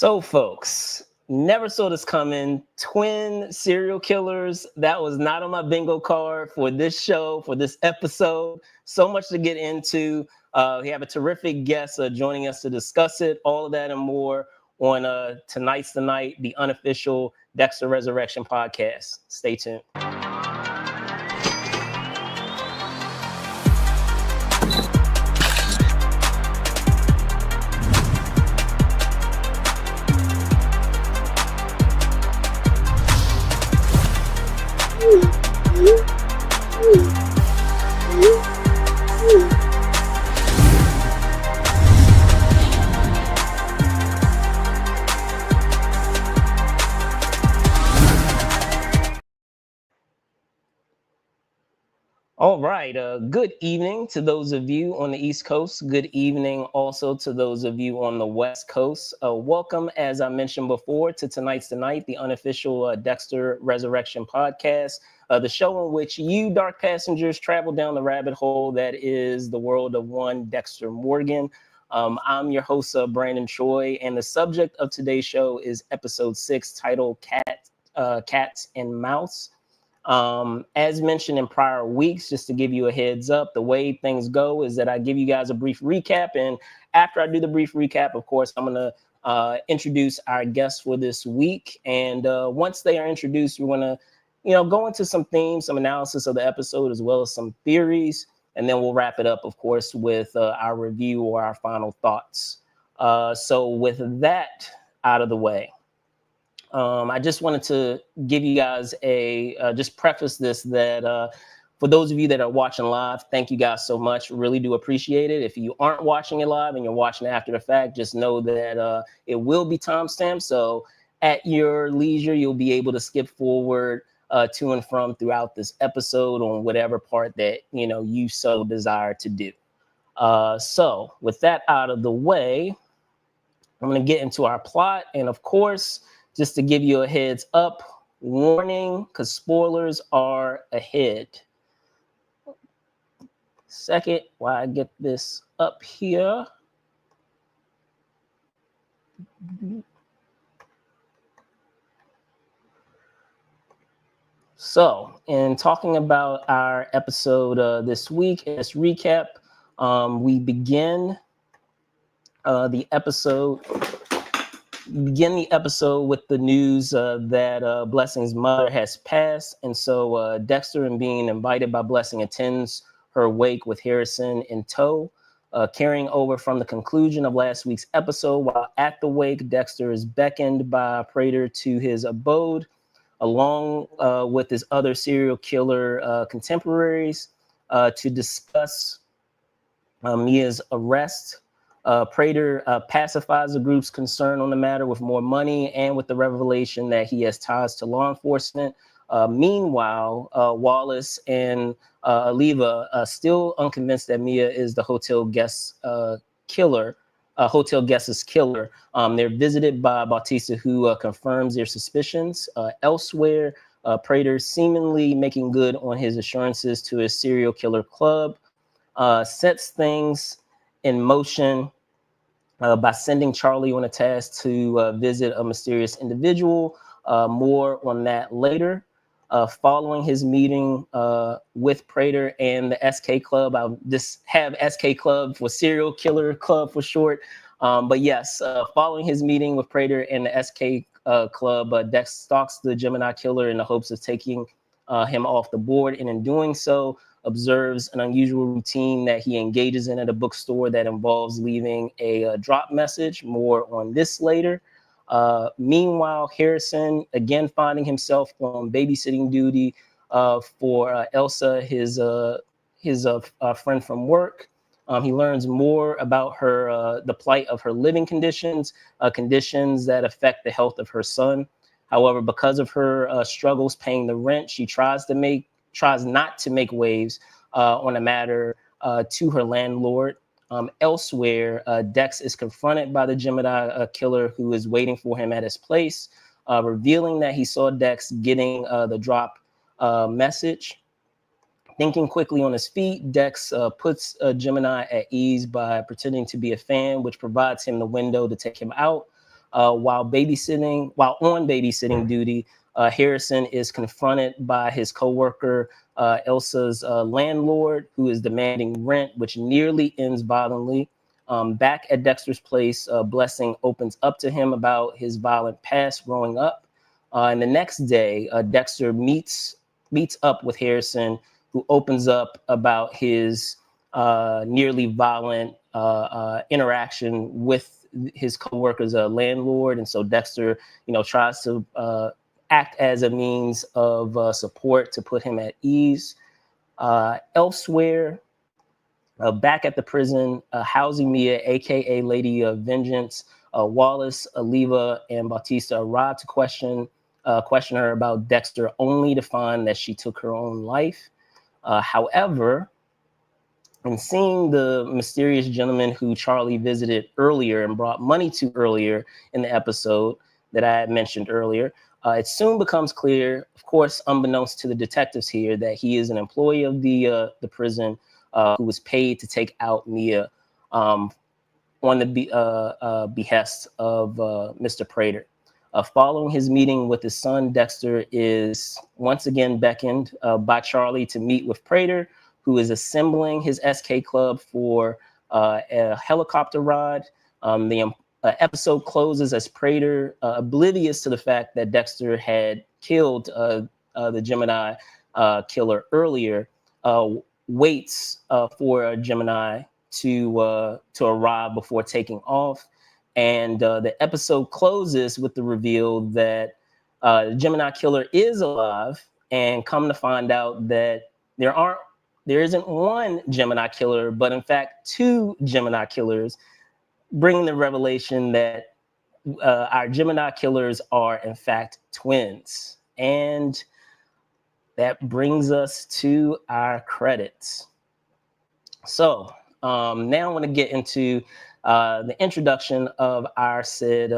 So, folks, never saw this coming. Twin serial killers. That was not on my bingo card for this show, for this episode. So much to get into. We have a terrific guest joining us to discuss it. All of that and more on Tonight's the Night, the unofficial Dexter Resurrection podcast. Stay tuned. All right. Good evening to those of you on the East Coast. Good evening also to those of you on the West Coast. Welcome, as I mentioned before, to Tonight's the Night, the unofficial Dexter Resurrection podcast, the show in which you, dark passengers, travel down the rabbit hole that is the world of one Dexter Morgan. I'm your host, Brandon Choi, and the subject of today's show is episode 6, titled Cats and Mouse. As mentioned in prior weeks, just to give you a heads up, the way things go is that I give you guys a brief recap. And after I do the brief recap, of course, I'm going to introduce our guests for this week. And once they are introduced, we're going to, go into some themes, some analysis of the episode, as well as some theories. And then we'll wrap it up, of course, with our review or our final thoughts. So with that out of the way, I just wanted to give you guys just preface this that for those of you that are watching live, thank you guys so much. Really do appreciate it. If you aren't watching it live and you're watching it after the fact, just know that it will be timestamped. So at your leisure, you'll be able to skip forward to and from throughout this episode on whatever part that, you so desire to do. So with that out of the way, I'm going to get into our plot. And of course, just to give you a heads up, warning, because spoilers are ahead. Second, while I get this up here. So, in talking about our episode this week, in this recap, we begin the episode with the news that Blessing's mother has passed. And so Dexter, and being invited by Blessing, attends her wake with Harrison in tow. Carrying over from the conclusion of last week's episode, while at the wake, Dexter is beckoned by Prater to his abode, along with his other serial killer contemporaries, to discuss Mia's arrest. Prater pacifies the group's concern on the matter with more money and with the revelation that he has ties to law enforcement. Meanwhile, Wallace and Aliva still unconvinced that Mia is the hotel guest's killer. They're visited by Bautista, who confirms their suspicions. Elsewhere, Prater, seemingly making good on his assurances to his serial killer club, sets things in motion by sending Charlie on a task to visit a mysterious individual. More on that later. Following his meeting with Prater and the SK Club, I'll just have SK Club for Serial Killer Club for short. But yes, following his meeting with Prater and the SK Club, Dex stalks the Gemini killer in the hopes of taking him off the board, and in doing so, observes an unusual routine that he engages in at a bookstore that involves leaving a drop message. More on this later. Meanwhile, Harrison, again finding himself on babysitting duty for Elsa, his friend from work. He learns more about the plight of her living conditions, conditions that affect the health of her son. However, because of her struggles paying the rent, she tries not to make waves on a matter to her landlord. Elsewhere, Dex is confronted by the Gemini killer, who is waiting for him at his place, revealing that he saw Dex getting the drop message. Thinking quickly on his feet, Dex puts Gemini at ease by pretending to be a fan, which provides him the window to take him out. while on babysitting duty, Harrison is confronted by his coworker, Elsa's landlord, who is demanding rent, which nearly ends violently. Back at Dexter's place, Blessing opens up to him about his violent past growing up. And the next day, Dexter meets up with Harrison, who opens up about his nearly violent interaction with his coworker's landlord. And so Dexter, tries to act as a means of support to put him at ease. Elsewhere, back at the prison, housing Mia, aka Lady of Vengeance, Wallace, Aliva, and Bautista arrive to question her about Dexter, only to find that she took her own life. However, in seeing the mysterious gentleman who Charlie visited earlier and brought money to earlier in the episode that I had mentioned earlier, it soon becomes clear, of course, unbeknownst to the detectives here, that he is an employee of the prison who was paid to take out Mia on the behest of Mr. Prater. Following his meeting with his son, Dexter is once again beckoned by Charlie to meet with Prater, who is assembling his SK Club for a helicopter ride. The episode closes as Prater, oblivious to the fact that Dexter had killed the Gemini killer earlier, waits for Gemini to arrive before taking off. And the episode closes with the reveal that the Gemini killer is alive, and come to find out that there isn't one Gemini killer, but in fact 2 Gemini killers, bringing the revelation that our Gemini killers are in fact twins. And that brings us to our credits. So now I want to get into the introduction of our said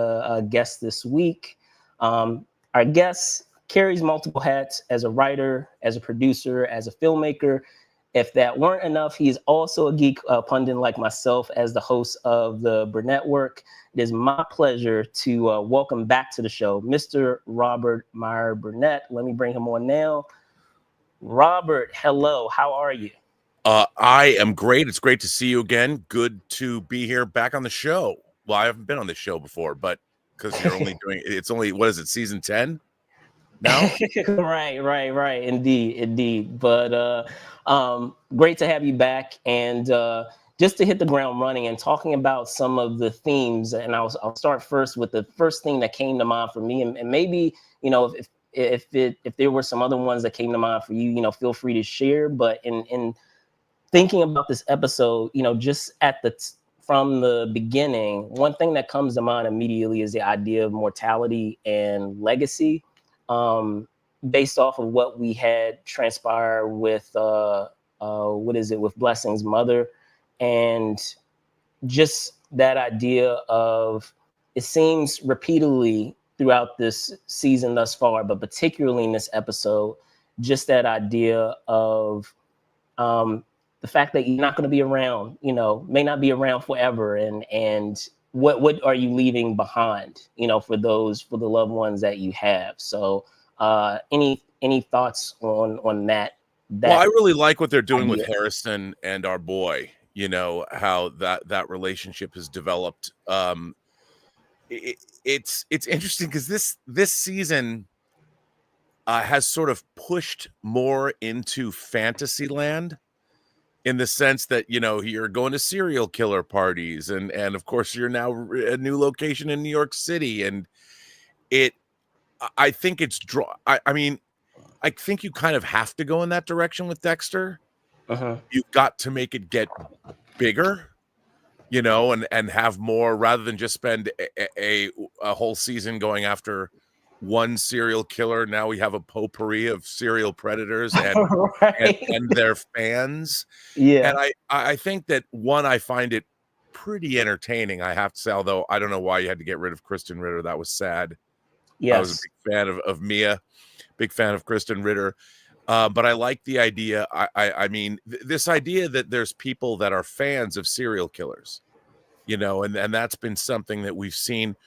guest this week. Our guest carries multiple hats as a writer, as a producer, as a filmmaker. If that weren't enough, he is also a geek pundit like myself as the host of the BURNETTWORK. It is my pleasure to welcome back to the show, Mr. Robert Meyer Burnett. Let me bring him on now. Robert, hello. How are you? I am great. It's great to see you again. Good to be here back on the show. Well, I haven't been on this show before, but because you're only doing it's only, what is it, season 10 now? Right. Indeed. But great to have you back. And just to hit the ground running and talking about some of the themes, and I'll start first with the first thing that came to mind for me, and maybe if there were some other ones that came to mind for you, feel free to share. But in thinking about this episode, just from the beginning, one thing that comes to mind immediately is the idea of mortality and legacy, based off of what we had transpire with with Blessing's mother, and just that idea of, it seems repeatedly throughout this season thus far, but particularly in this episode, just that idea of the fact that you're not going to be around, may not be around forever, and what are you leaving behind, for the loved ones that you have. So any thoughts on that? Well, I really like what they're doing with Harrison and our boy, how that relationship has developed. It's interesting because this season has sort of pushed more into fantasy land, in the sense that, you're going to serial killer parties, and of course you're now a new location in New York City, and I think it's I think you kind of have to go in that direction with Dexter. You've got to make it get bigger, and have more, rather than just spend a whole season going after one serial killer. Now we have a potpourri of serial predators and right. and their fans. Yeah. And I think that, one, I find it pretty entertaining, I have to say, although I don't know why you had to get rid of Kristen Ritter. That was sad. Yes. I was a big fan of Mia, big fan of Kristen Ritter. But I like the idea. I mean, this idea that there's people that are fans of serial killers, and that's been something that we've seen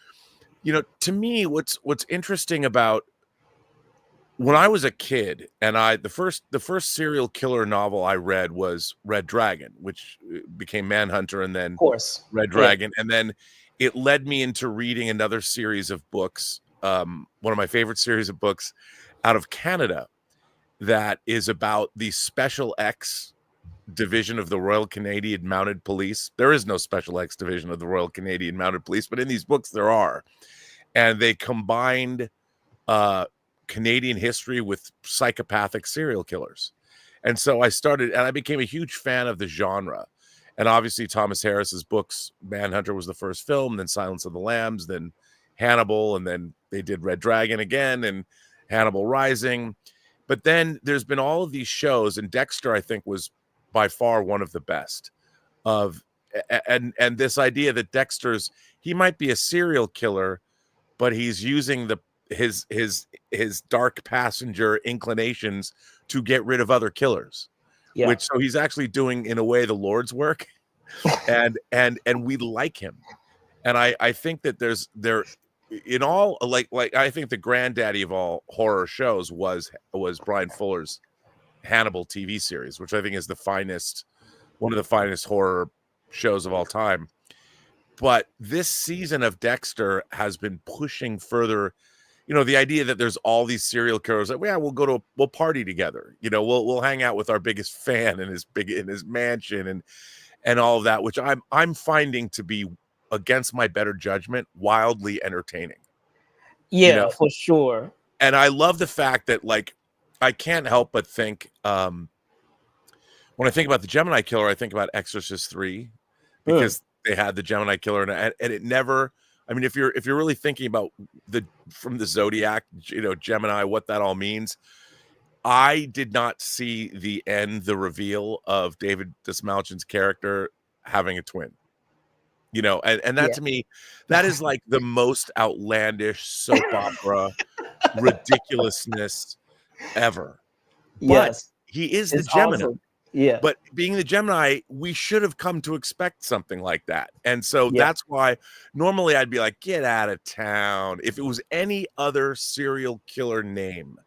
To me, what's interesting about when I was a kid, and the first serial killer novel I read was Red Dragon, which became Manhunter, and Of then course. Red Yeah. Dragon, and then it led me into reading another series of books. One of my favorite series of books out of Canada that is about the Special X division of the Royal Canadian Mounted Police. There is no Special X division of the Royal Canadian Mounted Police, but in these books there are, and they combined Canadian history with psychopathic serial killers. And so I became a huge fan of the genre. And obviously Thomas Harris's books, Manhunter was the first film, then Silence of the Lambs, then Hannibal, and then they did Red Dragon again and Hannibal Rising. But then there's been all of these shows, and Dexter, I think, was by far one of the best of, and this idea that he might be a serial killer, but he's using his dark passenger inclinations to get rid of other killers. Yeah. So he's actually doing, in a way, the Lord's work, and we like him. And I think that there in all, like I think the granddaddy of all horror shows was Brian Fuller's Hannibal TV series, which I think is one of the finest horror shows of all time. But this season of Dexter has been pushing further, the idea that there's all these serial killers that, we'll party together. We'll hang out with our biggest fan in his mansion and all of that, which I'm finding to be, against my better judgment, wildly entertaining. Yeah, for sure. And I love the fact that, like, I can't help but think, when I think about the Gemini Killer, I think about Exorcist 3, because they had the Gemini Killer, and it never. I mean, if you're really thinking about from the Zodiac, Gemini, what that all means, I did not see the reveal of David Dismalchin's character having a twin. And that to me, that is like the most outlandish soap opera ridiculousness ever. Yes, but he is the Gemini. Awesome. Yeah. But being the Gemini, we should have come to expect something like that. And so that's why normally I'd be like, get out of town. If it was any other serial killer name,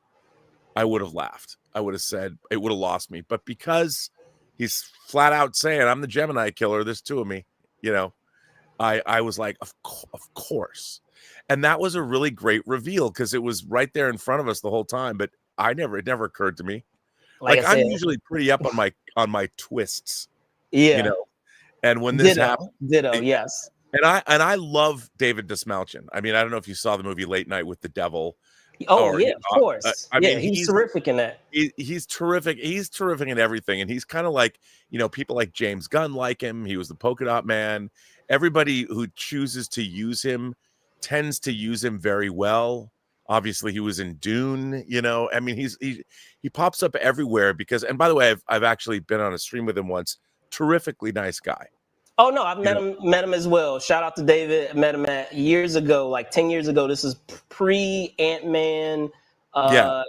I would have laughed. I would have said, it would have lost me. But because he's flat out saying, I'm the Gemini Killer, there's two of me, I was like, of course. And that was a really great reveal, because it was right there in front of us the whole time. But it never occurred to me. Like I'm usually pretty up on my twists, and when this happened, yes. And I love David Dismalchin. I mean, I don't know if you saw the movie Late Night with the Devil. Oh, of course. I mean, he's terrific in that. He's terrific. He's terrific in everything. And he's kind of like, people like James Gunn like him. He was the Polka Dot Man. Everybody who chooses to use him tends to use him very well. Obviously, he was in Dune, I mean, he pops up everywhere because, and by the way, I've actually been on a stream with him once. Terrifically nice guy. Oh no, I've met him as well. Shout out to David. I met him years ago, like 10 years ago. This is pre Ant-Man.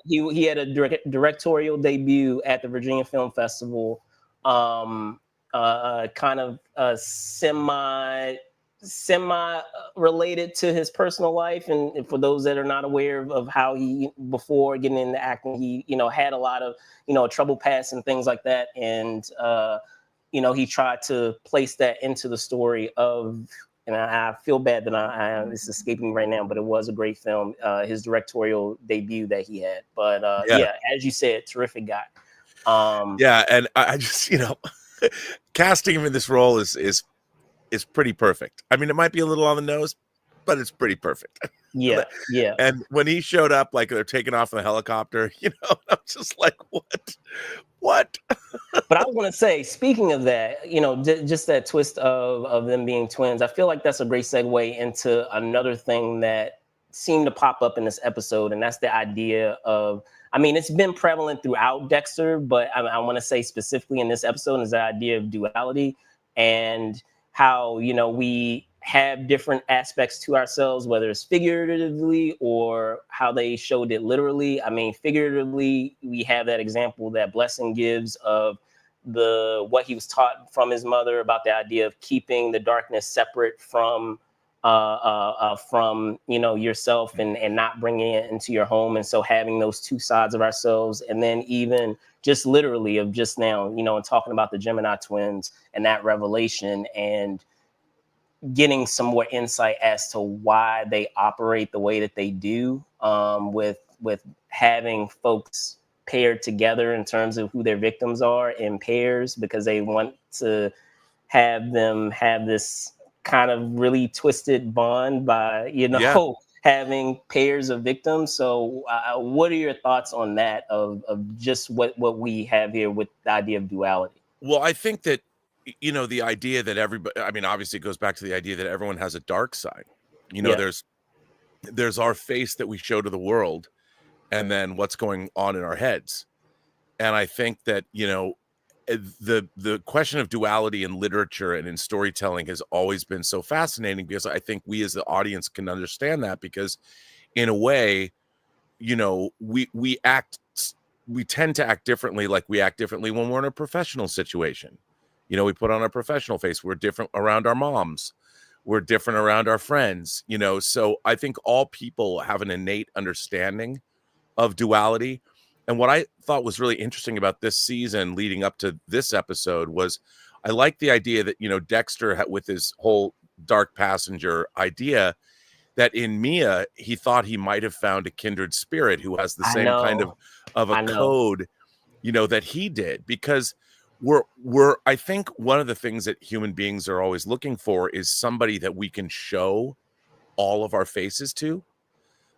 He had a directorial debut at the Virginia Film Festival. Kind of semi related to his personal life, and for those that are not aware of how he, before getting into acting, he had a lot of trouble past and things like that, and he tried to place that into the story of, and I feel bad that it's escaping me right now, but it was a great film, his directorial debut that he had. But as you said, terrific guy. And I just casting him in this role is pretty perfect. I mean, it might be a little on the nose, but it's pretty perfect. Yeah. And when he showed up, like they're taking off in the helicopter, I'm just like, what? But I want to say, speaking of that, just that twist of them being twins, I feel like that's a great segue into another thing that seemed to pop up in this episode, and that's the idea of, I mean, it's been prevalent throughout Dexter, but I want to say specifically in this episode is the idea of duality, and how, we have different aspects to ourselves, whether it's figuratively or how they showed it literally. I mean, figuratively, we have that example that Blessing gives of what he was taught from his mother about the idea of keeping the darkness separate from from yourself and not bringing it into your home. And so having those two sides of ourselves, and then even just literally of just now, and talking about the Gemini twins and that revelation, and getting some more insight as to why they operate the way that they do, with having folks paired together in terms of who their victims are in pairs, because they want to have them have this kind of really twisted bond by having pairs of victims. So what are your thoughts on that, of just what we have here with the idea of duality? Well, I think that the idea that everybody, I mean, obviously it goes back to the idea that everyone has a dark side. There's our face that we show to the world, and then what's going on in our heads. And I think that the question of duality in literature and in storytelling has always been so fascinating, because I think we as the audience can understand that, because in a way, we tend to act differently, like we act differently when we're in a professional situation. We put on our professional face. We're different around our moms. We're different around our friends, so I think all people have an innate understanding of duality. And what I thought was really interesting about this season leading up to this episode was, I like the idea that, Dexter with his whole dark passenger idea, that in Mia, he thought he might have found a kindred spirit who has the same kind of a code, that he did. Because I think one of the things that human beings are always looking for is somebody that we can show all of our faces to.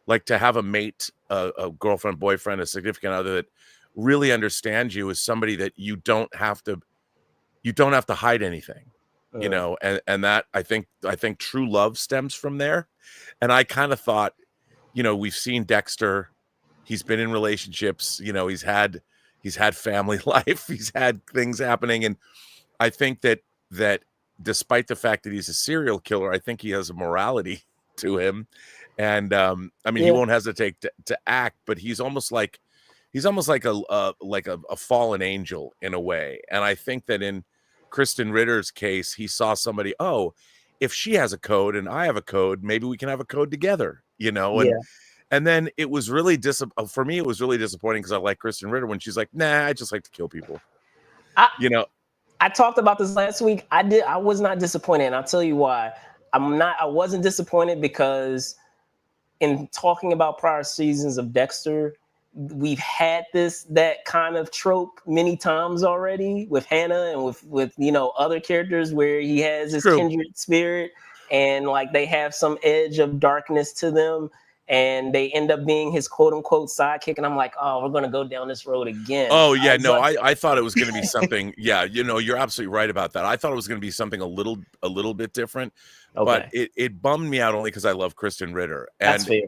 Like, to have a mate, a girlfriend, boyfriend, a significant other that really understands you, is somebody that you don't have to hide anything, and that I think true love stems from there. And I kind of thought, we've seen Dexter, he's been in relationships, he's had family life, he's had things happening, and I think that despite the fact that he's a serial killer, I think he has a morality to him. And he won't hesitate to act, but he's almost like a fallen angel in a way. And I think that in Kristen Ritter's case, he saw somebody, if she has a code and I have a code, maybe we can have a code together, and then it was really for me, it was really disappointing, because I like Kristen Ritter when she's like, nah, I just like to kill people. I talked about this last week. I was not disappointed, and I'll tell you why. I wasn't disappointed, because in talking about prior seasons of Dexter, we've had that kind of trope many times already with Hannah and with other characters, where he has his kindred spirit, and like they have some edge of darkness to them, and they end up being his quote unquote sidekick. And I'm like, oh, we're going to go down this road again. Oh yeah. I thought it was going to be something. Yeah. You're absolutely right about that. I thought it was going to be something a little bit different, but it bummed me out only because I love Kristen Ritter. And that's fair.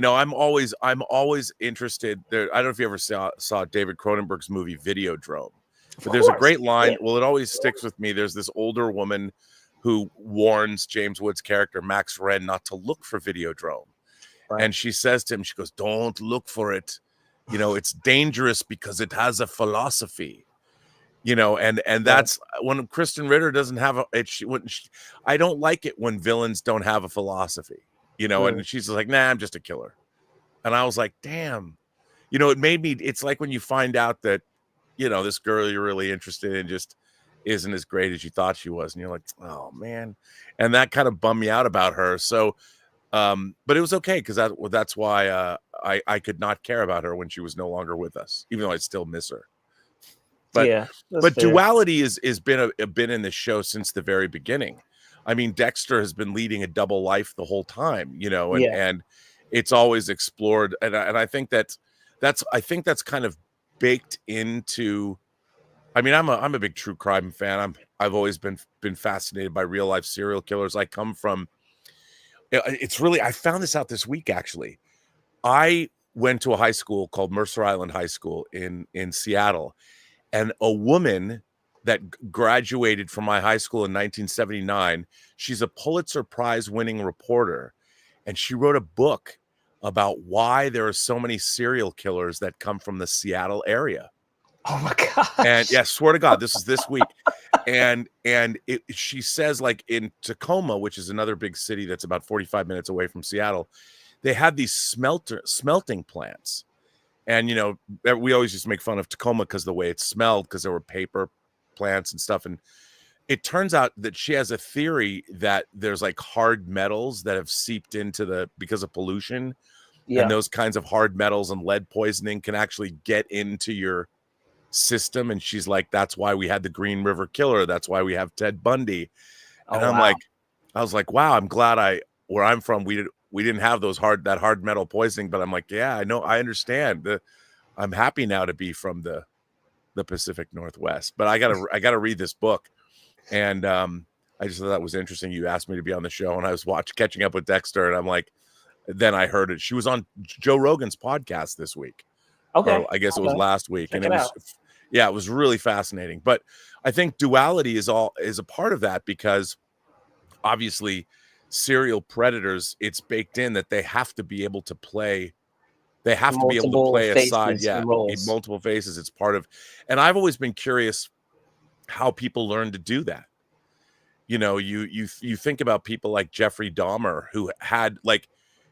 I'm always interested there. I don't know if you ever saw David Cronenberg's movie Videodrome, but there's a great line. Yeah. Well, it always sticks with me. There's this older woman who warns James Woods' character, Max Wren, not to look for Videodrome. Right. And she says to him, she goes, don't look for it. It's dangerous because it has a philosophy, and that's when Kristen Ritter doesn't have I don't like it when villains don't have a philosophy, and she's like, nah, I'm just a killer. And I was like, damn, it made me, it's like when you find out that, this girl you're really interested in just isn't as great as you thought she was. And you're like, oh man. And that kind of bummed me out about her. So, but it was okay, because that's why I could not care about her when she was no longer with us, even though I still miss her. But fair. Duality is been in this show since the very beginning. I mean, Dexter has been leading a double life the whole time, and it's always explored. And I think that's kind of baked into. I mean, I'm a big true crime fan. I've always been fascinated by real life serial killers. I come from. It's really, I found this out this week, actually. I went to a high school called Mercer Island High School in Seattle, and a woman that graduated from my high school in 1979, she's a Pulitzer Prize winning reporter, and she wrote a book about why there are so many serial killers that come from the Seattle area. Oh my God. And yeah, swear to God, this is this week. She says, like, in Tacoma, which is another big city that's about 45 minutes away from Seattle, they had these smelting plants. And, you know, we always just make fun of Tacoma because the way it smelled, because there were paper plants and stuff. And it turns out that she has a theory that there's like hard metals that have seeped into because of pollution. Yeah. And those kinds of hard metals and lead poisoning can actually get into your system. And she's like, that's why we had the Green River Killer. That's why we have Ted Bundy. And Oh, I'm wow. like, I was like, wow, I'm glad where I'm from, we didn't have that hard metal poisoning. But I'm like, yeah, I know, I understand. I'm happy now to be from the Pacific Northwest. But I gotta read this book. And I just thought that was interesting. You asked me to be on the show, and I was catching up with Dexter, and I'm like, then I heard it. She was on Joe Rogan's podcast this week. Okay. Or I guess it was last week. Check And it was really fascinating. But I think duality is a part of that, because obviously serial predators, it's baked in that they have to be able to play. They have to be able to play a side. Yeah. Multiple faces. It's part of, and I've always been curious how people learn to do that. You know, you think about people like Jeffrey Dahmer, who had, like,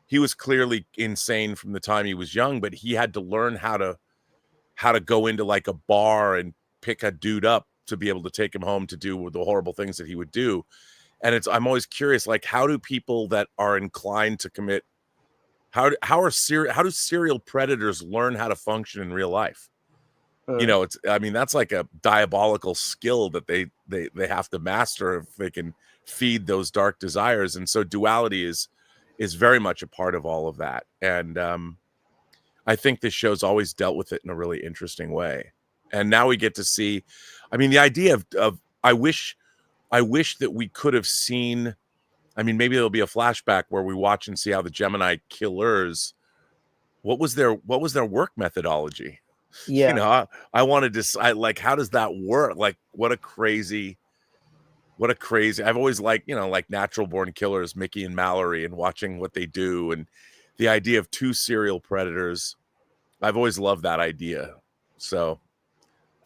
he was clearly insane from the time he was young, but he had to learn how to go into like a bar and pick a dude up to be able to take him home to do the horrible things that he would do. And I'm always curious, like, how do people that are inclined to commit, how do serial predators learn how to function in real life? You know, that's like a diabolical skill that they have to master if they can feed those dark desires. And so duality is very much a part of all of that. And I think this show's always dealt with it in a really interesting way. And now we get to see, the idea of I wish that we could have seen, maybe there'll be a flashback where we watch and see how the Gemini killers, what was their work methodology? Yeah. You know, I wanted to, like, how does that work? Like, what a crazy, I've always liked, like Natural Born Killers, Mickey and Mallory, and watching what they do. And the idea of two serial predators, I've always loved that idea. So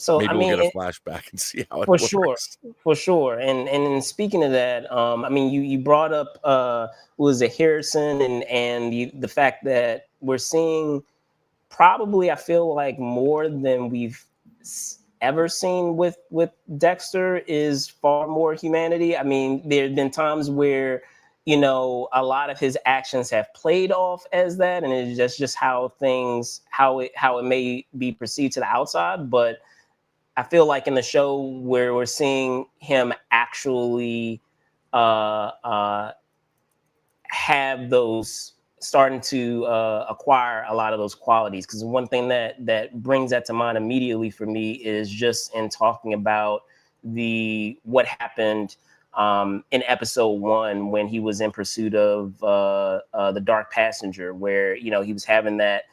maybe we'll get a flashback and see how it works. For sure. And speaking of that, you brought up was it Harrison and the fact that we're seeing, probably, I feel like, more than we've ever seen with Dexter, is far more humanity. There have been times where, a lot of his actions have played off as that, and it's just how it may be perceived to the outside. But I feel like in the show where we're seeing him actually have those, starting to acquire a lot of those qualities. Because one thing that brings that to mind immediately for me is just in talking about what happened in episode 1 when he was in pursuit of the Dark Passenger, where he was having that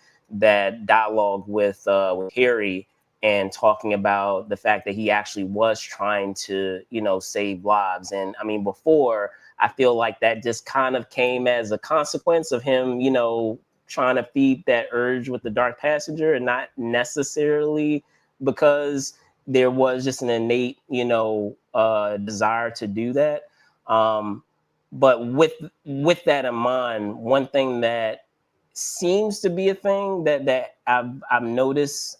dialogue with Harry, and talking about the fact that he actually was trying to save lives. And before, I feel like that just kind of came as a consequence of him, trying to feed that urge with the Dark Passenger, and not necessarily because there was just an innate, desire to do that. But with that in mind, one thing that seems to be a thing that I've noticed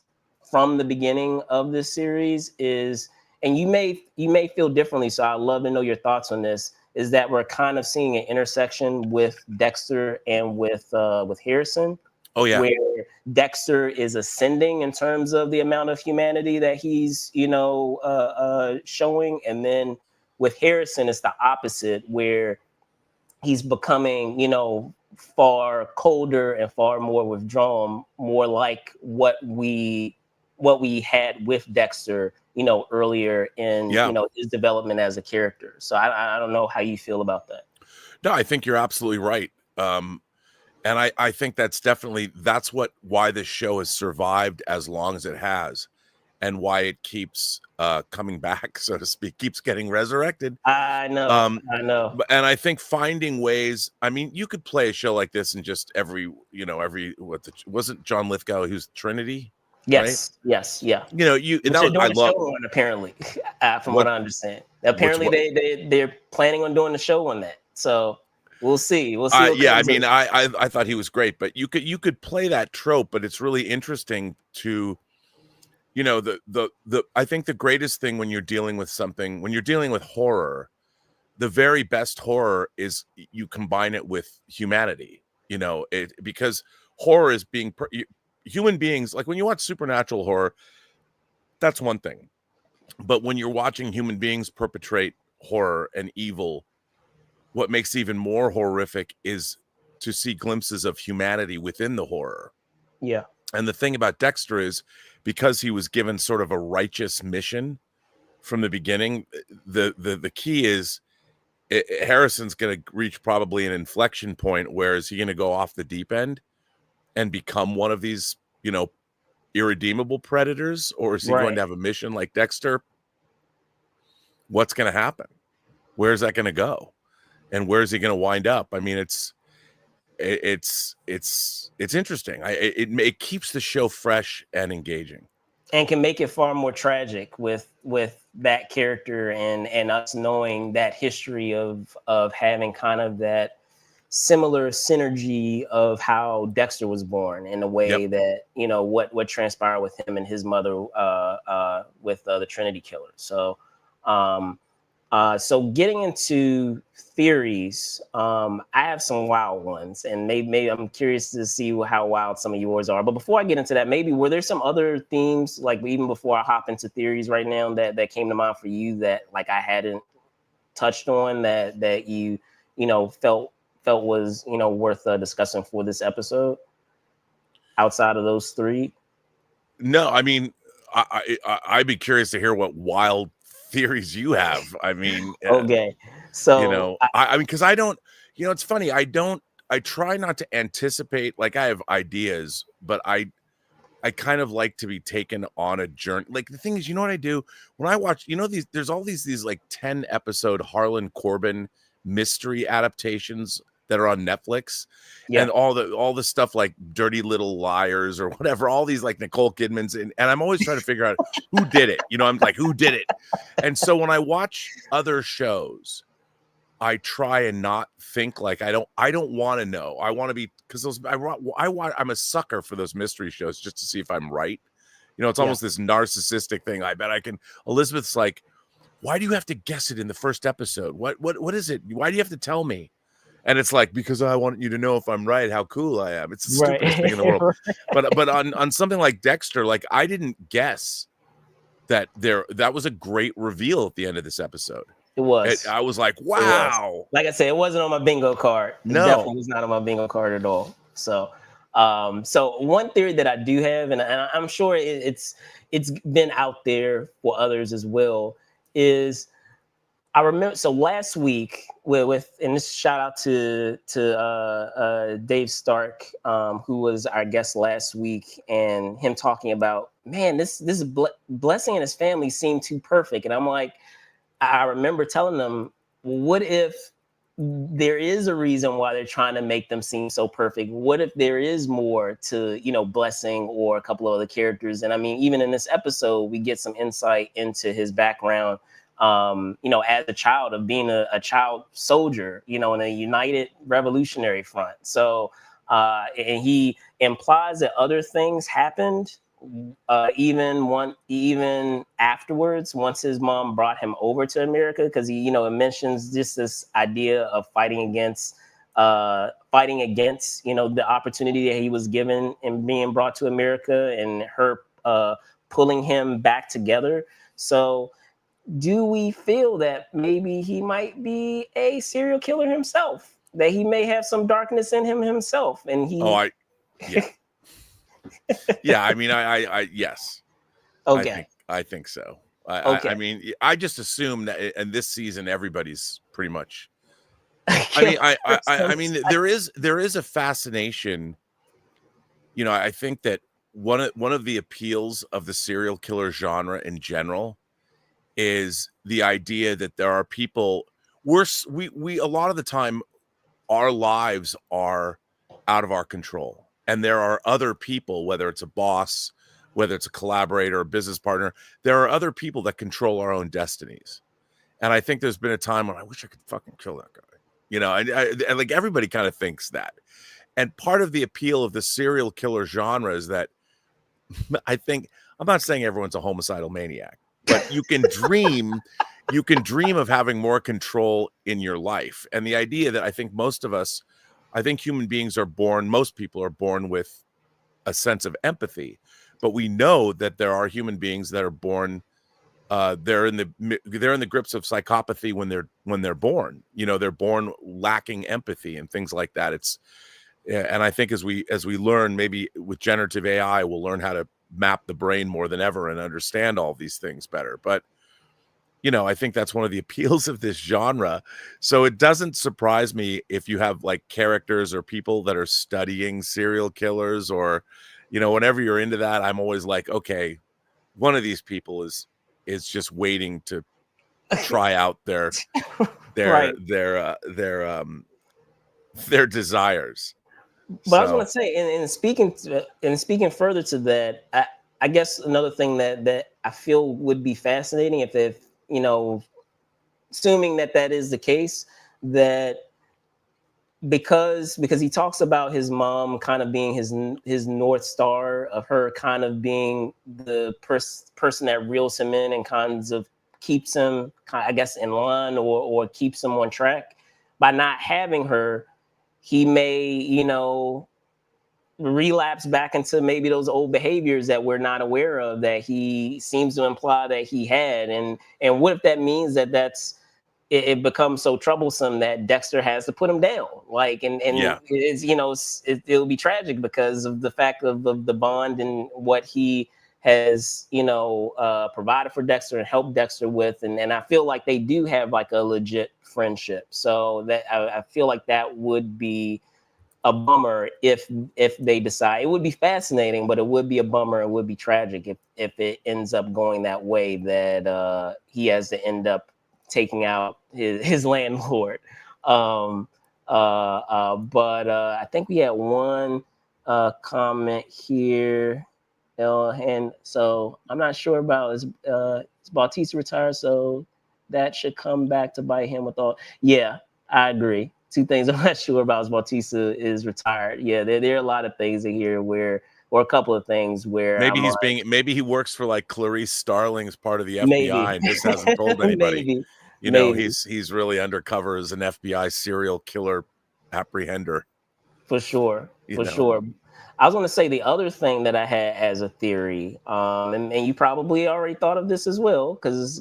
from the beginning of this series is, and you may feel differently, so I'd love to know your thoughts on this, is that we're kind of seeing an intersection with Dexter and with Harrison. Oh yeah. Where Dexter is ascending in terms of the amount of humanity that he's, showing. And then with Harrison, it's the opposite, where he's becoming, far colder and far more withdrawn, more like what we had with Dexter, earlier in, his development as a character. So I don't know how you feel about that. No, I think you're absolutely right. And I think that's why this show has survived as long as it has, and why it keeps coming back, so to speak, keeps getting resurrected. I know. And I think finding ways, you could play a show like this in just wasn't John Lithgow who's Trinity? right? Yes, yeah. You know, and Which they're doing I a show love on, apparently, from what what I understand. which Apparently, what they're planning on doing the show on that. So we'll see. We'll see what yeah, I comes of mean, it. I thought he was great, but you could play that trope, but it's really interesting to, you know, the I think the greatest thing when you're dealing with something, when you're dealing with horror, the very best horror is you combine it with humanity, you know, because horror is human beings. Like when you watch supernatural horror, that's one thing, but when you're watching human beings perpetrate horror and evil, what makes it even more horrific is to see glimpses of humanity within the horror. Yeah. And the thing about Dexter is, because he was given sort of a righteous mission from the beginning, the key is Harrison's going to reach probably an inflection point where is he going to go off the deep end and become one of these, you know, irredeemable predators, or is he going Right. to have a mission like Dexter? What's going to happen? Where's that going to go? And where's he going to wind up? I mean, it's interesting. It keeps the show fresh and engaging, And can make it far more tragic with that character and us knowing that history of having kind of that similar synergy of how Dexter was born, in a yep. way that, you know, what transpired with him and his mother with the Trinity Killer. So so getting into theories, I have some wild ones, and maybe I'm curious to see how wild some of yours are. But before I get into that, maybe were there some other themes, like even before I hop into theories right now, that came to mind for you that like I hadn't touched on, that you know felt was, you know, worth discussing for this episode outside of those three? No, I mean, I'd be curious to hear what wild theories you have. I mean, Okay, you so know, I mean, because I don't, you know, it's funny. I try not to anticipate. Like I have ideas, but I kind of like to be taken on a journey. Like the thing is, you know what I do when I watch, you know, there's all these like 10 episode Harlan Coben mystery adaptations that are on Netflix, yeah, and all the stuff like Dirty Little Liars or whatever, all these like Nicole Kidman's, and I'm always trying to figure out who did it. You know, I'm like, who did it? And so when I watch other shows, I try and not think like I don't want to know. I want to be, because I'm a sucker for those mystery shows just to see if I'm right. You know, it's yeah, almost this narcissistic thing. I bet I can. Elizabeth's like, why do you have to guess it in the first episode? What is it? Why do you have to tell me? And it's like, because I want you to know if I'm right, how cool I am. It's the stupidest thing in the world. But on something like Dexter, like I didn't guess that that was a great reveal at the end of this episode. it was. I was like, It was. wow. Like I said, it wasn't on my bingo card. It No. definitely was not on my bingo card at all. So, so one theory that I do have, and I'm sure it's been out there for others as well, is I remember. So last week, with and this shout out to Dave Stark, who was our guest last week, and him talking about, man, this Blessing and his family seemed too perfect, and I'm like, I remember telling them, well, what if there is a reason why they're trying to make them seem so perfect? What if there is more to, you know, Blessing or a couple of other characters? And I mean, even in this episode, we get some insight into his background, you know, as a child, of being a child soldier, you know, in a United Revolutionary Front. So, and he implies that other things happened even afterwards, once his mom brought him over to America, because he, you know, it mentions just this idea of fighting against, you know, the opportunity that he was given and being brought to America, and her pulling him back together. So do we feel that maybe he might be a serial killer himself, that he may have some darkness in him himself, and he Yeah. Yeah, I mean, I yes. okay. I think so. Okay. I mean, I just assume that in this season, everybody's pretty much. I mean, I mean, there is a fascination. You know, I think that one of the appeals of the serial killer genre in general is the idea that there are people. We a lot of the time, our lives are out of our control, and there are other people, whether it's a boss, whether it's a collaborator or a business partner, there are other people that control our own destinies. And I think there's been a time when I wish I could fucking kill that guy. You know, and like everybody kind of thinks that. And part of the appeal of the serial killer genre is that I think, I'm not saying everyone's a homicidal maniac, but you can dream of having more control in your life. And the idea that I think human beings are born, most people are born with a sense of empathy, but we know that there are human beings that are born, they're in the grips of psychopathy when they're born. You know, they're born lacking empathy and things like that. And I think as we learn, maybe with generative AI, we'll learn how to map the brain more than ever and understand all these things better. But you know, I think that's one of the appeals of this genre. So it doesn't surprise me if you have like characters or people that are studying serial killers, or, you know, whenever you're into that, I'm always like, okay, one of these people is just waiting to try out their Right. their desires. But I was going to say, and speaking further to that, I guess another thing that I feel would be fascinating if you know, assuming that is the case, that because he talks about his mom kind of being his North Star, of her kind of being the person that reels him in and kinds of keeps him, I guess, in line or keeps him on track. By not having her, he may, you know, relapse back into maybe those old behaviors that we're not aware of, that he seems to imply that he had. And what if that means it becomes so troublesome that Dexter has to put him down? Like, and Yeah. it's, you know, it'll be tragic because of the fact of the bond and what he has, you know, provided for Dexter and helped Dexter with. And I feel like they do have like a legit friendship. So that I feel like that would be a bummer if they decide. It would be fascinating, but it would be a bummer. It would be tragic if it ends up going that way, that he has to end up taking out his landlord. But I think we had one comment here, and so I'm not sure about is Bautista retired, so that should come back to bite him with all. Yeah, I agree. Two things I'm not sure about is Bautista is retired. Yeah, there are a lot of things in here or a couple of things where Maybe he works for like Clarice Starling as part of the FBI maybe and just hasn't told anybody. maybe, You know, he's really undercover as an FBI serial killer apprehender. For sure. You know? Sure. I was going to say the other thing that I had as a theory, and you probably already thought of this as well, because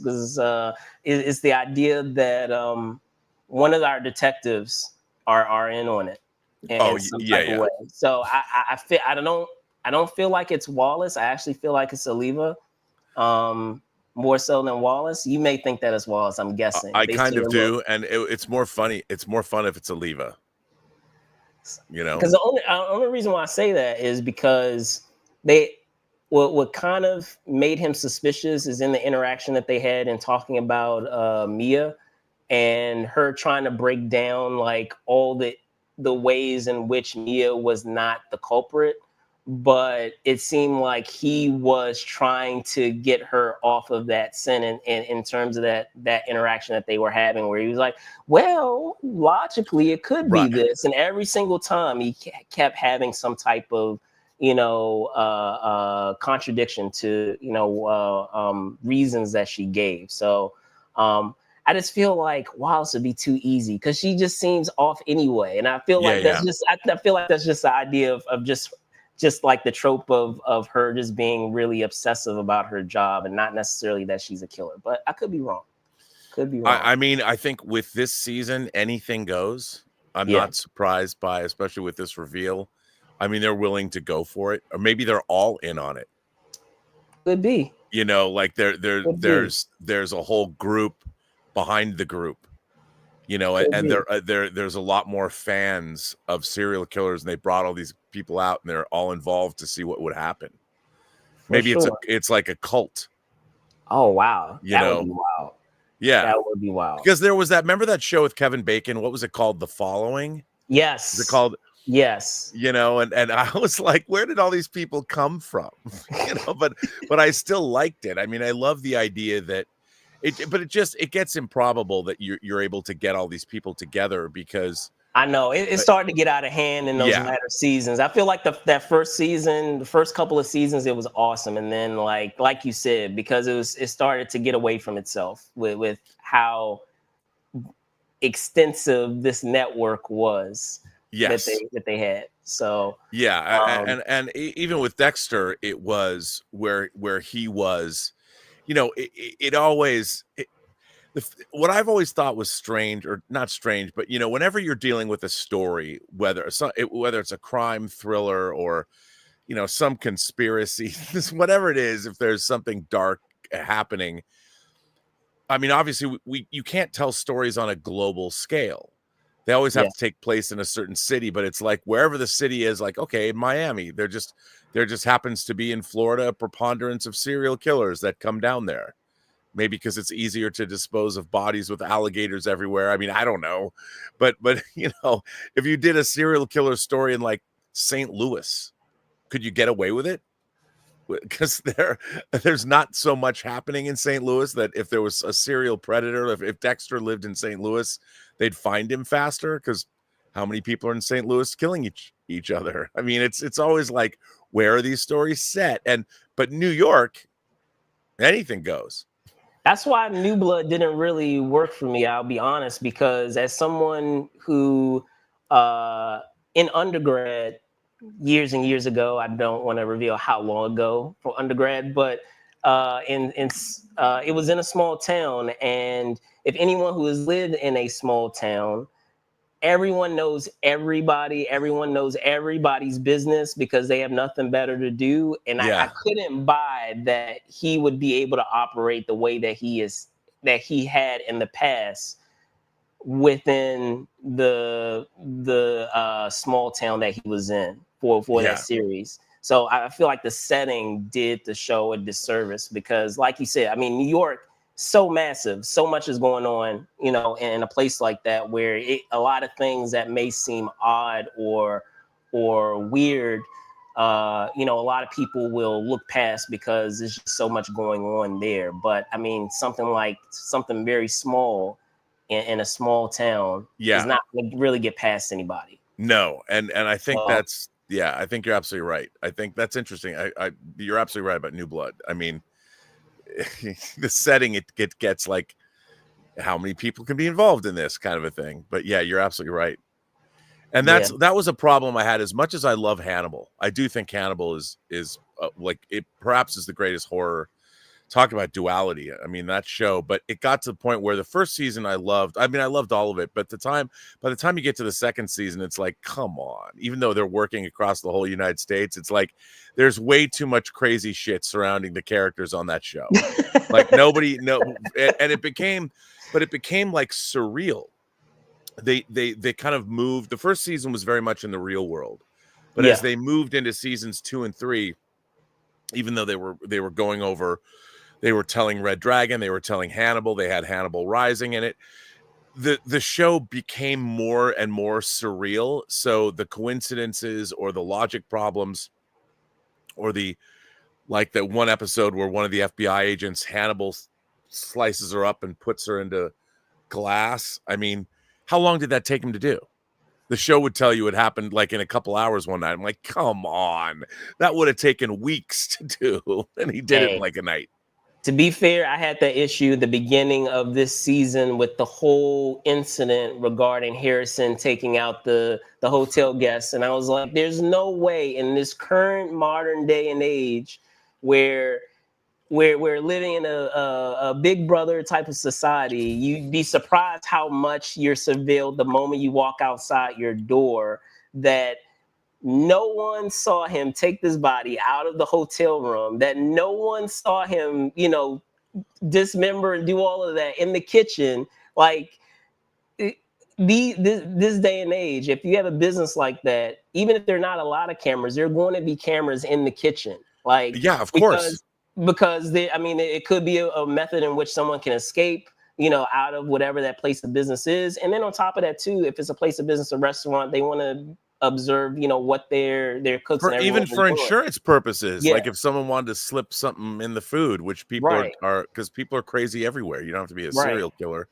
it's the idea that one of our detectives are in on it in some type of way. So I don't feel like it's Wallace. I actually feel like it's Oliva, more so than Wallace. You may think that it's Wallace, I'm guessing. I kind of do, and it's more funny. It's more fun if it's Oliva. You know, because the only reason why I say that is because what kind of made him suspicious is in the interaction that they had in talking about Mia and her trying to break down like all the ways in which Mia was not the culprit, but it seemed like he was trying to get her off of that sin in terms of that interaction that they were having, where he was like, well, logically it could be this, and every single time he kept having some type of, you know, contradiction to, you know, reasons that she gave. So I just feel like Wallace would be too easy because she just seems off anyway, and I feel like that's just I feel like that's just the idea of just like the trope of her just being really obsessive about her job and not necessarily that she's a killer. But I could be wrong. I mean, I think with this season, anything goes. I'm not surprised by, especially with this reveal. I mean, they're willing to go for it, or maybe they're all in on it. Could be. You know, like there's a whole group behind the group. You know, and there's a lot more fans of serial killers, and they brought all these people out, and they're all involved to see what would happen. Maybe it's like a cult. Oh wow, that would be wild. Yeah, that would be wild. Because there was remember that show with Kevin Bacon? What was it called? The Following. Yes. Was it called? Yes. you know, and I was like, where did all these people come from? You know, but I still liked it. I mean, I love the idea that but it gets improbable that you're able to get all these people together because I know it started to get out of hand in those yeah, latter seasons. I feel like that first season, the first couple of seasons, it was awesome, and then like you said, because it started to get away from itself with how extensive this network was yes. that they had. So Yeah, and even with Dexter, it was where he was, you know, it always what I've always thought was strange, or not strange, but you know, whenever you're dealing with a story, whether it's a crime thriller or you know some conspiracy, whatever it is, if there's something dark happening, I mean, obviously you can't tell stories on a global scale. They always have yeah, to take place in a certain city, but it's like wherever the city is, like, okay, Miami, there just happens to be in Florida a preponderance of serial killers that come down there. Maybe because it's easier to dispose of bodies with alligators everywhere. I mean, I don't know. But you know, if you did a serial killer story in like St. Louis, could you get away with it? Because there's not so much happening in St. Louis that if there was a serial predator, if Dexter lived in St. Louis, they'd find him faster because how many people are in St. Louis killing each other? I mean, it's always like, where are these stories set? But New York, anything goes. that's why New Blood didn't really work for me. I'll be honest, because as someone who in undergrad years and years ago, I don't want to reveal how long ago for undergrad, but it was in a small town, and if anyone who has lived in a small town, everyone knows everybody, everyone knows everybody's business because they have nothing better to do. And I Yeah. couldn't buy that he would be able to operate the way that he had in the past within the small town that he was in for that Yeah. series. So I feel like the setting did the show a disservice because, like you said, I mean, New York, so massive, so much is going on, you know, in a place like that where a lot of things that may seem odd or weird, you know, a lot of people will look past because there's just so much going on there. But I mean, something very small in a small town is Yeah. not going to really get past anybody. No, and I think So that's yeah, I think you're absolutely right. I think that's interesting. I you're absolutely right about New Blood. I mean, the setting it gets like how many people can be involved in this kind of a thing. But yeah, you're absolutely right. And yeah, that was a problem I had. As much as I love Hannibal, I do think Hannibal is like it perhaps is the greatest horror. Talk about duality. I mean, that show, but it got to the point where the first season I loved. I mean, I loved all of it, but by the time you get to the second season, it's like, come on. Even though they're working across the whole United States, it's like there's way too much crazy shit surrounding the characters on that show. Like nobody no, and it became like surreal. They kind of moved. The first season was very much in the real world, but as yeah, they moved into seasons 2 and 3, even though they were going over, they were telling Red Dragon, they were telling Hannibal, they had Hannibal Rising in it. The show became more and more surreal. So the coincidences or the logic problems or the like that one episode where one of the FBI agents, Hannibal, slices her up and puts her into glass. I mean, how long did that take him to do? The show would tell you it happened like in a couple hours one night. I'm like, come on, that would have taken weeks to do, and he did it in hey, like a night. to be fair, I had that issue at the beginning of this season with the whole incident regarding Harrison taking out the hotel guests, and I was like, "There's no way in this current modern day and age where we're living in a Big Brother type of society. You'd be surprised how much you're surveilled the moment you walk outside your door. That no one saw him take this body out of the hotel room, that no one saw him, you know, dismember and do all of that in the kitchen. Like this day and age, if you have a business like that, even if there are not a lot of cameras, there are going to be cameras in the kitchen. Like Yeah, of course. because I mean, it could be a method in which someone can escape, you know, out of whatever that place of business is. And then on top of that too, if it's a place of business, a restaurant, they want to observe, what their cooks For and even everyone was for doing. insurance purposes, Yeah, like if someone wanted to slip something in the food, which people right, are because people are crazy everywhere. You don't have to be a right. serial killer.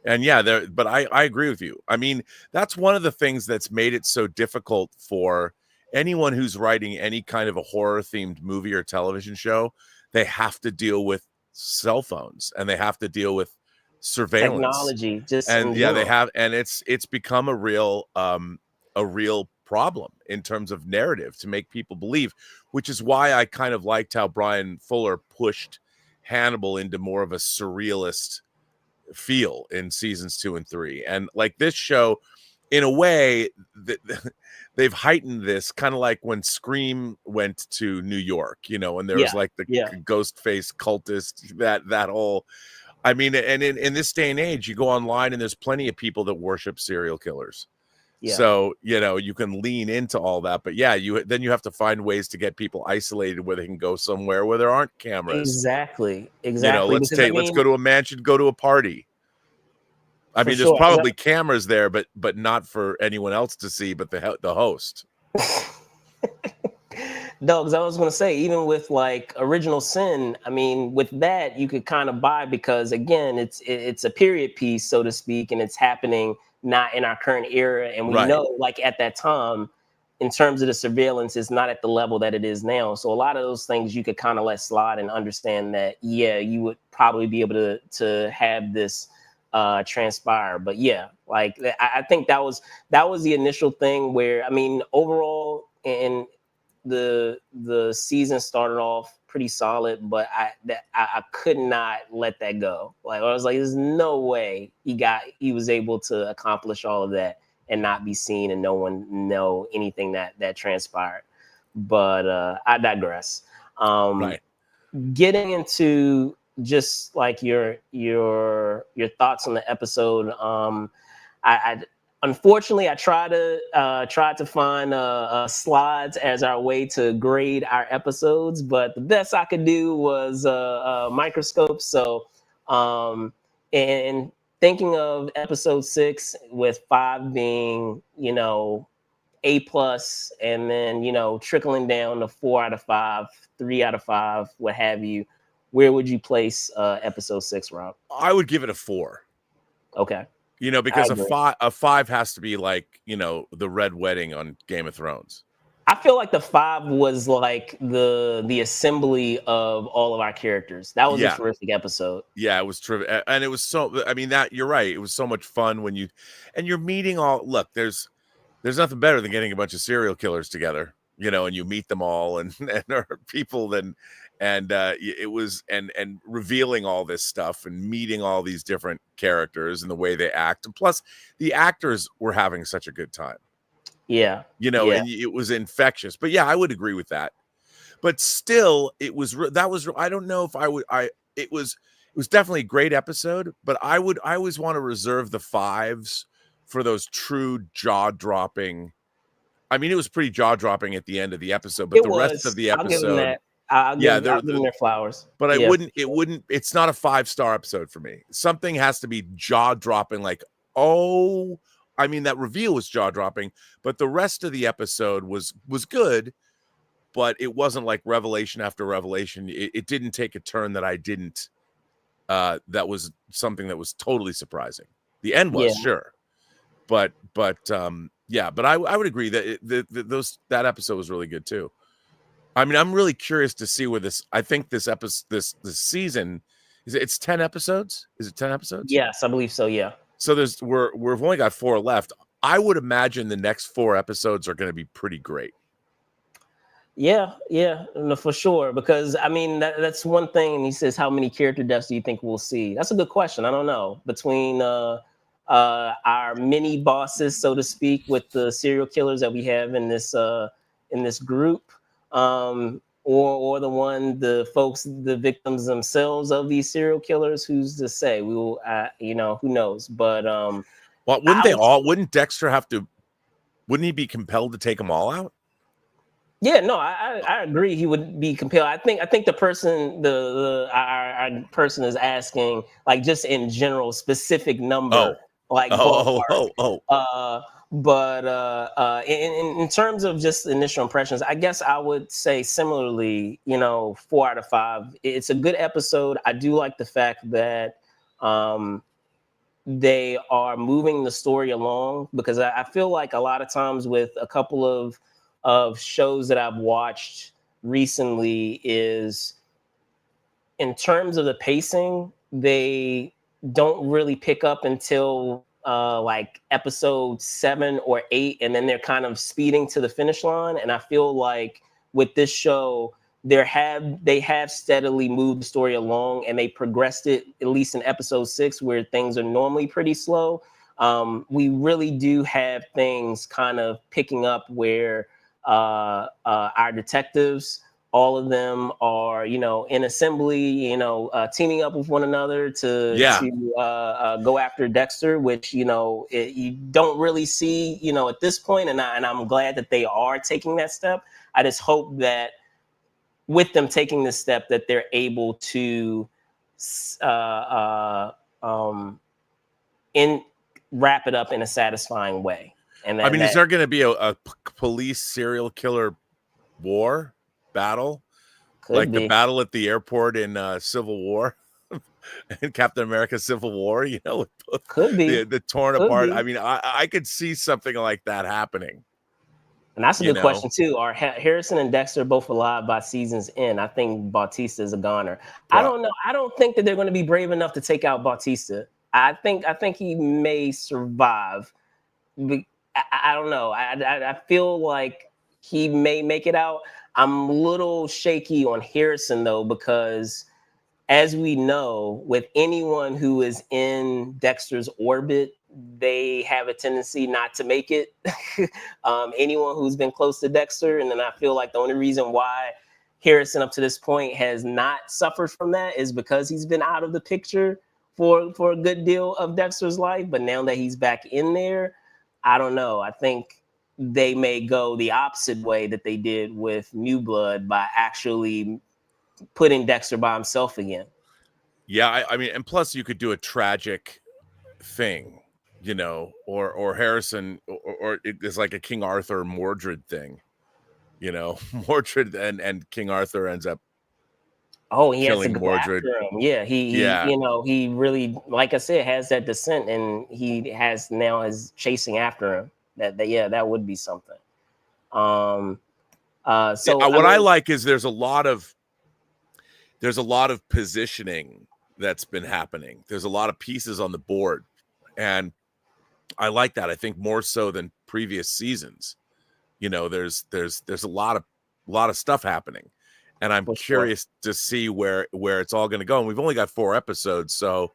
And yeah, there, but I agree with you. I mean, that's one of the things that's made it so difficult for anyone who's writing any kind of a horror themed movie or television show. They have to deal with cell phones and they have to deal with surveillance. Technology, just And in yeah, they general. have, and it's become a real problem in terms of narrative to make people believe, which is why I kind of liked how Brian Fuller pushed Hannibal into more of a surrealist feel in seasons 2 and 3. And like this show, in a way, that they've heightened this, kind of like when Scream went to New York, and there was Yeah, like the yeah, ghost face cultist, that whole, I mean, and in this day and age, you go online and there's plenty of people that worship serial killers. yeah. So, you can lean into all that. But yeah, you have to find ways to get people isolated where they can go somewhere where there aren't cameras. Exactly, exactly. Because I Let's mean, go to a mansion, go to a party. I for mean, there's sure. probably cameras there, but not for anyone else to see, but the host. No, because I was going to say, even with like Original Sin, I mean, with that you could kind of buy, because again, it's a period piece, so to speak, and it's happening not in our current era, and we Right. know, like at that time, in terms of the surveillance, is not at the level that it is now. So a lot of those things you could kind of let slide and understand that, yeah, you would probably be able to have this transpire. But yeah, like I think that was the initial thing where, I mean, overall, and the season started off pretty solid, but I could not let that go. Like, I was like, there's no way he was able to accomplish all of that and not be seen and no one know anything that transpired. But I digress. Right. Getting into just like your thoughts on the episode. I unfortunately I tried to find slides as our way to grade our episodes, but the best I could do was microscope. So, and thinking of episode 6 with 5 being, A+, and then trickling down to 4 out of 5, 3 out of 5, what have you. Where would you place episode 6, Rob? I would give it a 4. Okay, I Because agree. a 5 has to be like, the Red Wedding on Game of Thrones. I feel like the 5 was like the assembly of all of our characters. That was a Yeah. terrific episode. Yeah, it was terrific. And it was so, I mean, that you're right. It was so much fun when you're meeting look, there's nothing better than getting a bunch of serial killers together, and you meet them all and are people then, and it was, and revealing all this stuff and meeting all these different characters and the way they act. And plus the actors were having such a good time, Yeah, yeah, and it was infectious. But yeah, I would agree with that. But still, I don't know if I would, it was definitely a great episode, but I always want to reserve the 5s for those true jaw-dropping. I mean, it was pretty jaw-dropping at the end of the episode, but it the rest of was. the I'll give them episode, that. I'll yeah, give them their flowers. but I Yeah, wouldn't, it's not a 5-star episode for me. Something has to be jaw-dropping, like, oh, I mean, that reveal was jaw-dropping, but the rest of the episode was good, but it wasn't like revelation after revelation. It didn't take a turn that I didn't, that was something that was totally surprising. The end was, yeah. sure. But yeah, but I would agree that that episode was really good too. I mean, I'm really curious to see where I think this episode, this season, it's 10 episodes. Is it 10 episodes? Yes, I believe so. Yeah. So we've only got 4 left. I would imagine the next 4 episodes are going to be pretty great. Yeah, no, for sure. Because I mean, that's one thing. And he says, "How many character deaths do you think we'll see?" That's a good question. I don't know. Between our mini bosses, so to speak, with the serial killers that we have in this group, or the folks, the victims themselves of these serial killers. Who's to say? We will, who knows? But well, wouldn't Dexter have to? Wouldn't he be compelled to take them all out? Yeah, no, I agree. He would be compelled. I think the person, our person is asking, like, just in general, specific number, like ballpark. But in terms of just initial impressions, I guess I would say similarly, 4 out of 5. It's a good episode. I do like the fact that they are moving the story along, because I feel like a lot of times with a couple of shows that I've watched recently is, in terms of the pacing, they don't really pick up until like episode 7 or 8, and then they're kind of speeding to the finish line. And I feel like with this show, they have steadily moved the story along, and they progressed it, at least in episode 6, where things are normally pretty slow. We really do have things kind of picking up where our detectives, all of them are, in assembly, teaming up with one another to go after Dexter, which, you don't really see, at this point. And I'm glad that they are taking that step. I just hope that with them taking this step, that they're able to wrap it up in a satisfying way. And I mean, is there going to be a police serial killer war battle, like the battle at the airport in Civil War and Captain America Civil War? Could be the torn apart. I mean, I could see something like that happening. And that's a good question too. Are Harrison and Dexter both alive by season's end? I think Bautista is a goner. I don't know. I don't think that they're going to be brave enough to take out Bautista. I think he may survive. I don't know. I feel like he may make it out. I'm a little shaky on Harrison though, because as we know, with anyone who is in Dexter's orbit, they have a tendency not to make it. Anyone who's been close to Dexter. And then I feel like the only reason why Harrison up to this point has not suffered from that is because he's been out of the picture for a good deal of Dexter's life. But now that he's back in there, I don't know. I think they may go the opposite way that they did with New Blood, by actually putting Dexter by himself again. Yeah, I mean, and plus you could do a tragic thing, or Harrison, or it's like a King Arthur Mordred thing, Mordred and King Arthur ends up he has to go Mordred. after him. Yeah, he really, like I said, has that descent, and he has now is chasing after him. That would be something. So what I like is there's a lot of positioning that's been happening. There's a lot of pieces on the board, and I like that. I think more so than previous seasons. There's a lot of stuff happening, and I'm curious to see where it's all going to go. And we've only got 4 episodes, so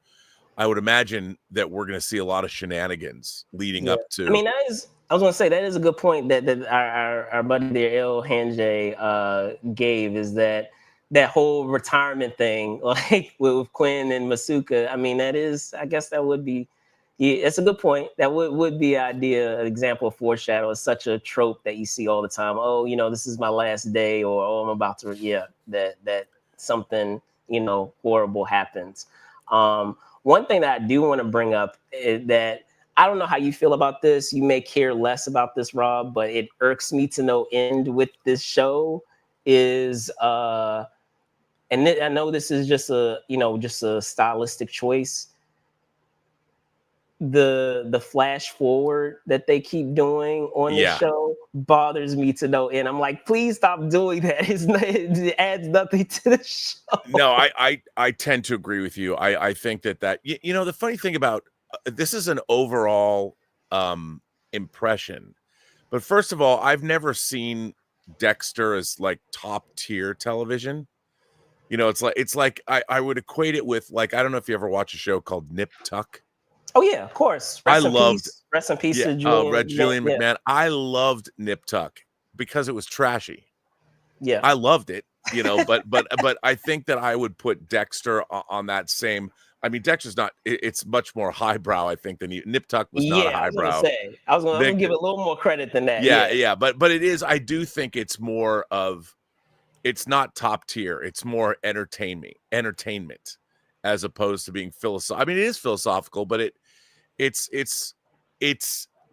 I would imagine that we're going to see a lot of shenanigans leading up to. I mean, I was going to say, that is a good point that our buddy there, El Hanjay, gave, is that whole retirement thing, like with Quinn and Masuka. I mean, I guess that would be, it's a good point. That would be an example of foreshadow. It's such a trope that you see all the time. Oh, this is my last day, or I'm about to, that something, horrible happens. One thing that I do want to bring up is that, I don't know how you feel about this. You may care less about this, Rob, but it irks me to no end with this show is, and I know this is just a stylistic choice. The flash forward that they keep doing on the show bothers me to no end. I'm like, please stop doing that. It adds nothing to the show. No, I tend to agree with you. I think that the funny thing about this is an overall impression. But first of all, I've never seen Dexter as like top tier television. It's like I would equate it with, like, I don't know if you ever watch a show called Nip Tuck. Oh yeah, of course. Rest in peace to Julian McMahon. Yeah. I loved Nip Tuck because it was trashy. Yeah, I loved it. But I think that I would put Dexter on that same. I mean, Dexter's not. It's much more highbrow, I think, than Nip Tuck was not a highbrow. I was going to give it a little more credit than that. Yeah. But it is. I do think it's more of. It's not top tier. It's more entertainment, as opposed to being philosophical. I mean, it is philosophical, but it's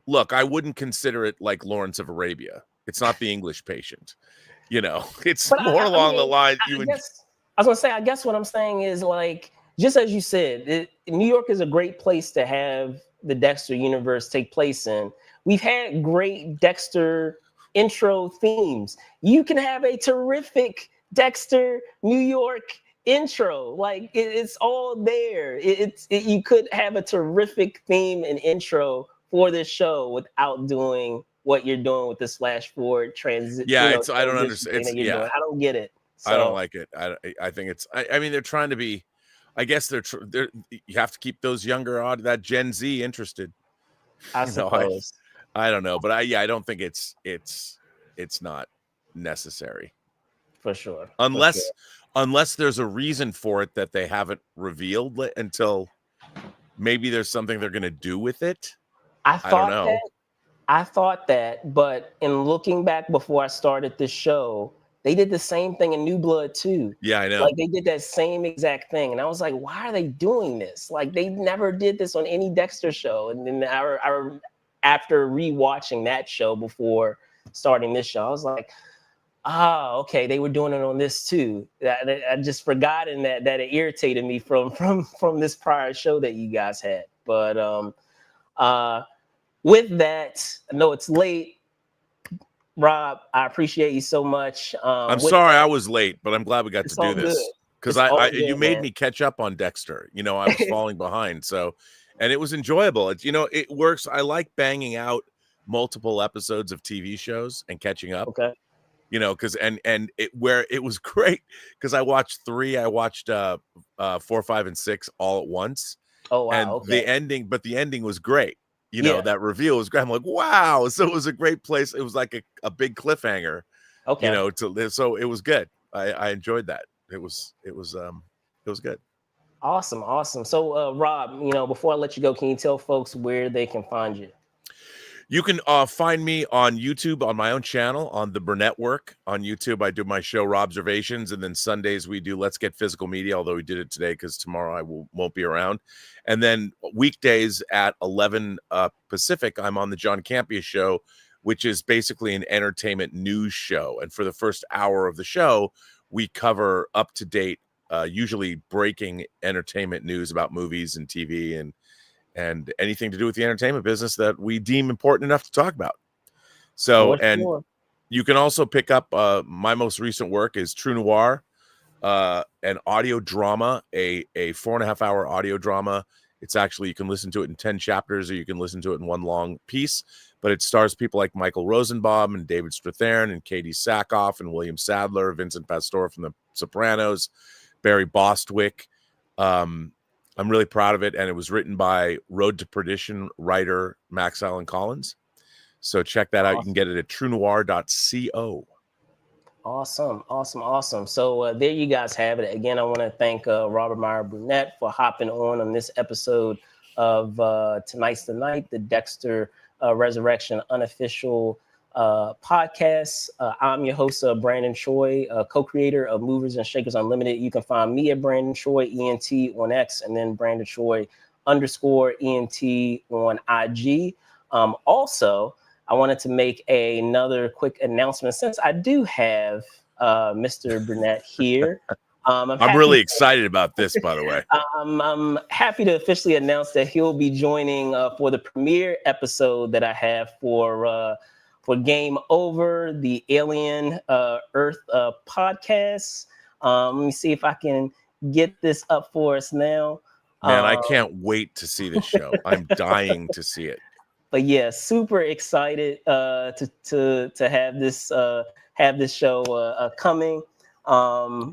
look, I wouldn't consider it like Lawrence of Arabia. It's not The English Patient. You know, it's But more along the line. I was gonna say, I guess what I'm saying is, like, just as you said, New York is a great place to have the Dexter universe take place in. We've had great Dexter intro themes. You can have a terrific Dexter New York intro. Like, it's all there. You could have a terrific theme and intro for this show without doing what you're doing with this flash forward transit. Yeah, I don't transition understand. thing that you're doing. I don't get it. So, I don't like it. I think it's. I mean, they're trying to be. I guess they're. You have to keep those younger that Gen Z interested. I suppose. I don't know, but I don't think it's not necessary For sure. Unless there's a reason for it that they haven't revealed until maybe there's something they're going to do with it. I don't know. I thought that, but in looking back before I started this show, they did the same thing in New Blood too. Yeah, I know. Like, they did that same exact thing, and I was like, why are they doing this? Like, they never did this on any Dexter show. And then after rewatching that show before starting this show, I was like, okay, they were doing it on this too. I just forgotten that it irritated me from this prior show that you guys had. But with that, I know it's late. Rob, I appreciate you so much. I'm sorry I was late, but I'm glad we got to do this because you made me catch up on Dexter. You know, I was falling behind. So, and it was enjoyable. It works. I like banging out multiple episodes of TV shows and catching up. Okay. You know, because where it was great because I watched 3. I watched 4, 5, and 6 all at once. Oh wow! And okay. the ending was great. You know, that reveal was great. I'm like, wow. So it was a great place. It was like a big cliffhanger. Okay. You know, so it was good. I enjoyed that. It was good. Awesome. So Rob, before I let you go, can you tell folks where they can find you? You can find me on YouTube on my own channel on the BURNETTWORK on YouTube. I do my show Robservations, and then Sundays we do Let's Get Physical Media, although we did it today because tomorrow I won't be around. And then weekdays at 11 Pacific, I'm on the John Campea Show, which is basically an entertainment news show. And for the first hour of the show, we cover up-to-date, usually breaking entertainment news about movies and TV and anything to do with the entertainment business that we deem important enough to talk about. So, you can also pick up my most recent work is True Noir, an audio drama, a 4.5-hour audio drama. It's actually, you can listen to it in 10 chapters or you can listen to it in one long piece, but it stars people like Michael Rosenbaum and David Strathairn and Katie Sackhoff and William Sadler, Vincent Pastore from The Sopranos, Barry Bostwick. I'm really proud of it, and it was written by Road to Perdition writer Max Allen Collins. So check that out. You can get it at truenoir.co. Awesome. So there you guys have it. Again, I want to thank Robert Meyer Burnett for hopping on this episode of Tonight's the Night, the Dexter Resurrection unofficial podcast. I'm your host, Brandon Choi, co-creator of Movers and Shakers Unlimited. You can find me at Brandon Choi ENT on X, and then Brandon Choi _ENT on IG. Also, I wanted to make another quick announcement since I do have Mr. Burnett here. I'm really excited about this, by the way. I'm happy to officially announce that he'll be joining for the premiere episode that I have for Game Over, the Alien Earth podcast. Let me see if I can get this up for us now. Man, I can't wait to see this show. I'm dying to see it. But yeah, super excited to have this show coming.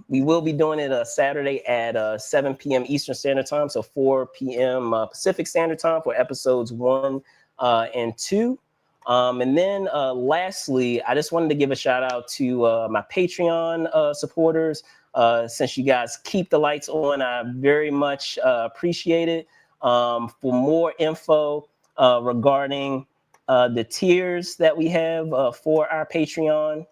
We will be doing it Saturday at 7 p.m. Eastern Standard Time, so 4 p.m. Pacific Standard Time for episodes 1 and 2. And then lastly, I just wanted to give a shout out to my Patreon supporters. Since you guys keep the lights on, I very much appreciate it. For more info regarding the tiers that we have for our Patreon,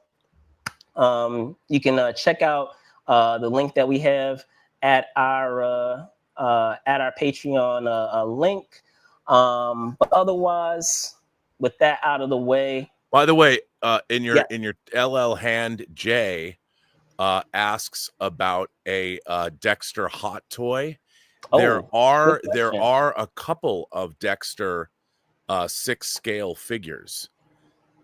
you can check out the link that we have at our Patreon link. But otherwise, with that out of the way. By the way, in your Yeah. LL hand, Jay asks about a Dexter hot toy. There Oh, are good question. a couple of Dexter 6 scale figures,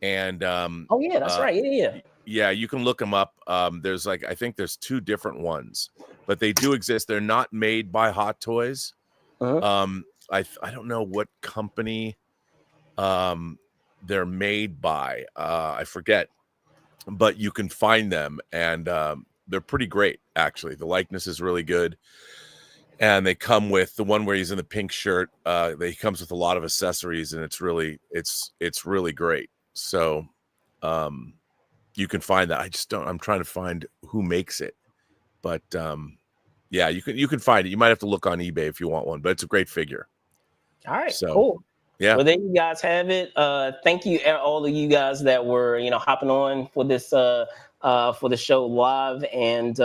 and Oh yeah, that's right. Yeah. yeah, you can look them up. There's like, I think there's 2 different ones, but they do exist. They're not made by Hot Toys. I don't know what company they're made by. I forget, but you can find them, and they're pretty great actually. The likeness is really good. And they come with the one where he's in the pink shirt. He comes with a lot of accessories, and it's really great. So you can find that. I'm trying to find who makes it, but yeah, you can find it. You might have to look on eBay if you want one, but it's a great figure. All right, So cool. yeah. Well, there you guys have it. Thank you all of you guys that were, hopping on for this for the show live. And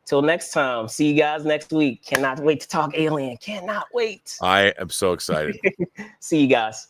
till next time, see you guys next week. Cannot wait to talk Alien. Cannot wait. I am so excited. See you guys.